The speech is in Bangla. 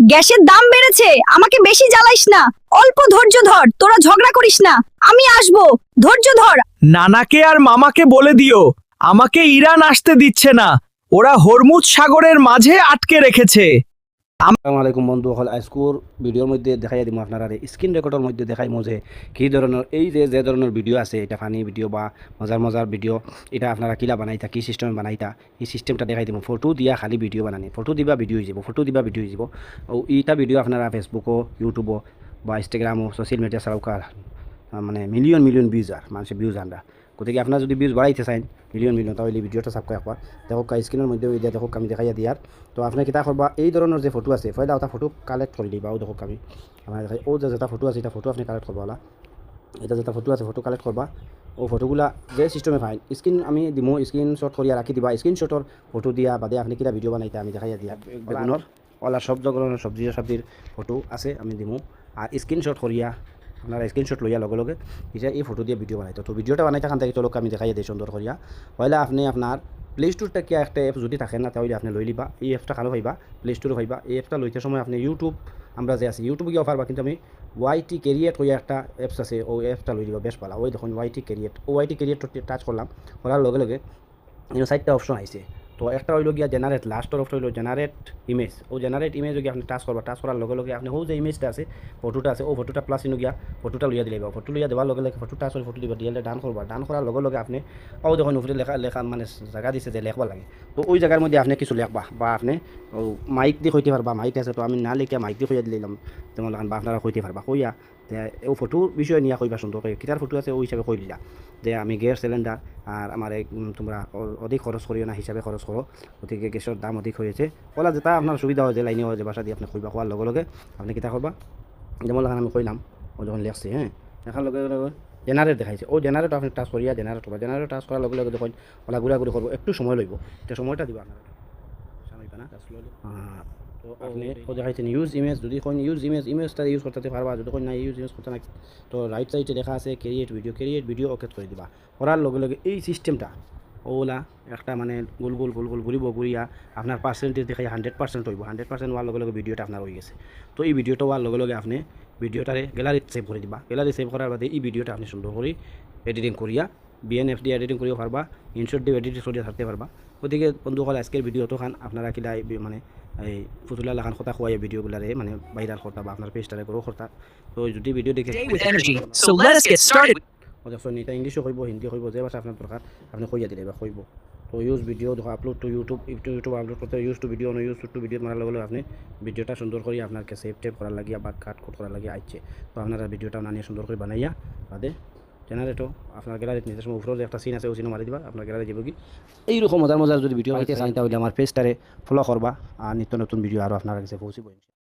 গ্যাসের দাম বেড়েছে, আমাকে বেশি জ্বালাইস না। অল্প ধৈর্য ধর, তোরা ঝগড়া করিস না, আমি আসবো, ধৈর্য ধর। নানাকে আর মামাকে বলে দিও আমাকে ইরান আসতে দিচ্ছে না, ওরা হরমুজ সাগরের মাঝে আটকে রেখেছে। আসসালামু আলাইকুম বন্ধুসকল, আজকের ভিডিওর মধ্যে দেখাই দিম আপনারা স্ক্রিন রেকর্ডের মধ্যে দেখাইমো যে কী ধরনের এই যে ধরনের ভিডিও আছে, এটা ফানি ভিডিও বা মজার ভিডিও, এটা আপনারা কিলা বানাইতা, কী সিস্টেমে বানাইতা, এই সিস্টেমটা দেখাই দিব। ফটো দিয়া খালি ভিডিও বানানি, ফটো দিবা ভিডিও হয়ে যাব, ফটো দিবা ভিডিও হয়ে যাব। ও এইটা ভিডিও আপনারা ফেসবুকও, ইউটিউবও বা ইনস্টাগ্রামও সোশ্যাল মিডিয়া চালাওকার মানে মিলিয়ন ভিউজ আর মানুষের ভিউজ আনরা। গতিকে আপনারা যদি ভিউজ বাড়াইতে চান মিলিয়ন তাহলে ভিডিওটা সাবস্ক্রাইব একবার দেখো, স্ক্রিনের মধ্যে ওই দিয়া দেখো আমি দেখাইয়া দিয়ার। তো আপনি কিতা করবা, এই ধরনের যে ফটো আছে পয়লা ওটা ফটো কালেক্ট করে দিবা। ও দেখো আমি আমার দেখাই, ও যেটা ফটো আছে এটা ফটো আপনি কালেক্ট করবা, ওলা এটা যেটা ফটো আছে ফটো কালেক্ট করবা। ও ফটোগুলা যে সিস্টেমে ফাইন স্ক্রিন আমি দিমো, স্ক্রিনশট করিয়া রাখি দিবা। স্ক্রিনশটর ফটো দিয়া বাদে আপনি কিটা ভিডিও বানাইতে আমি দেখাইয়া দিয়া বেগুনের ওলা সব ধরনের সবজির ফটো আছে আমি দিমো। আর স্ক্রিনশট করিয়া আপনারা স্ক্রিনশট লইয়া লগে এটা এই ফটো দিয়ে ভিডিও বানাইতো। তো ভিডিওটা বানাইতে খান থেকে চলো আমি দেখাই দিই সুন্দর করিয়া। পয়লা আপনি আপনার প্লে স্টোর থেকে একটা অ্যাপ যদি থাকে না তাহলে আপনি লই লিবা। এই অ্যাপটা ভালো পাইবা, প্লে স্টোরে পাইবা। এই অ্যাপটা লইতে সময় আপনি ইউটিউব আমরা যে আছি ইউটিউবে গিয়ে পারবা, কিন্তু আমি ওয়াইটি ক্যারিয়েট হইয়া একটা অ্যাপস আছে, ওই অ্যাপটা লই দিবা বেশ ভালো। ওই দেখুন ওয়াইটি ক্যারিয়েট, ও ওয়াইটি ক্যারিয়েট টাচ করলাম, করার লগে চারটা অপশন আইছে। তো একটা হইল গিয়া জেনারেট, লাস্টর অপশন হইল জেনারেট ইমেজ। ও জেনারেট ইমেজ গিয়ে আপনি টাচ করবা, টাচ করার লগে আপনি ও যে ইমেজটা আছে ফটোটা আছে ও ফটোটা প্লাস ইনো গিয়া ফটোটা লইয়া দিলে, ফটো লইয়া দেওয়ার লগে ফটো টাচ করে ফটো দিবা, দিয়ে ডান করবা। ডান করার লগে আপনি ও যখন উপরে লেখা মানে জায়গা দিছে যে লেখবা লাগে, তো ওই জায়গার মধ্যে আপনি কিছু লেখবা বা আপনি ও মাইক দিয়ে কইতে পারবা। মাইক আছে তো আমি না লিখে মাইক দিয়ে কইয়া দিলাম যেমন বা আপনারা কইতে পারবা। কইয়া ও ফটোর বিষয়ে নিয়ে কইবা সুন্দর করে, কিতার ফটো আছে ওই হিসাবে কই দিলা যে আমি গ্যাস সিলিন্ডার আর আমার তোমরা অধিক খরচ করিও না হিসাবে খরচ করো, গতিকে গ্যাসের দাম অধিক হয়েছে। ওলা যেটা আপনার সুবিধা হয় যে লাইনে হয় যে বাসা দিয়ে আপনি কইবা, কোয়ার লগে আপনি কিতা করবা যেমন আমি কইলাম ও যখন লেখছি হ্যাঁ দেখার লগে জেনারেট দেখাইছে, ও জেনারেট আপনি টাচ করিয়া জেনারেট করবা। জেনারেট টাচ করার লগে দেখুন ওলা ঘুরা করবো, একটু সময় লইব, এটা সময়টা দিবা আপনার তো আপনি ও দেখাইছেন ইউজ ইমেজ। যদি কোন ইমেজটা ইউজ করতে পারবা, যদি কোন না ইউজ করতে না, তো রাইট সাইডে লেখা আছে ক্রিয়েট ভিডিও ওকে করে দিবা। করার লগে এই সিস্টেমটা ওলা একটা মানে গোল ঘুরিয়া আপনার পার্সেন্টেজ দেখাই 100% হইব। 100% হওয়ার লগে ভিডিওটা আপনার হয়ে গেছে। তো এই ভিডিওটা হওয়ার লগে আপনি ভিডিওটারে গ্যালারিতে সেভ করে দিবা। গ্যালারি সেভ করার বাদে এই ভিডিওটা আপনি সুন্দর করে এডিটিং করিয়া বিএনএফ দিয়ে এডিটিং করিও পারবা, ইনশর্ট দিয়ে এডিটিং করিয়া থাকতে পারবা। গতিকে বন্ধুসকল আজকের ভিডিওটো খান আপনারা কিলা মানে এই ফুতুলা লাখান কথা খোয়াই ভিডিওগুলারে মানে বাইরাল করতা বা আপনার পেজটারে গ্রো করতা। তো যদি ভিডিও দেখে With energy. So let us get started. দেখুন এটা ইংলিশও কইব, হিন্দি কইব, যে ভাষা আপনার দরকার আপনি কইয়া দিলে বা কইব। তো ইউজ ভিডিও দেখো আপলোড টু ইউটিউব আপলোড করতে ইউজ টু ভিডিও ভিডিও মারার লগে আপনি ভিডিওটা সুন্দর করে আপনাকে সেভ টেপ করার লাগিয়া বা কাট করার লাগিয়া আইছে। তো আপনারা ভিডিওটা নানিয়ে সুন্দর করে বানাইয়া বাদে জেনারেটও আপনার গ্যালারিতে নিতে সময় উপরে একটা সিন আছে ওই সিনে মারি দিবা, আপনার গ্যালারি যাব কি। এইরকম মজার যদি ভিডিও পাইতে চান তাহলে আমার পেজটারে ফলো করবা, আর নিত্য নতুন ভিডিও আরও আপনার কাছে পৌঁছিব।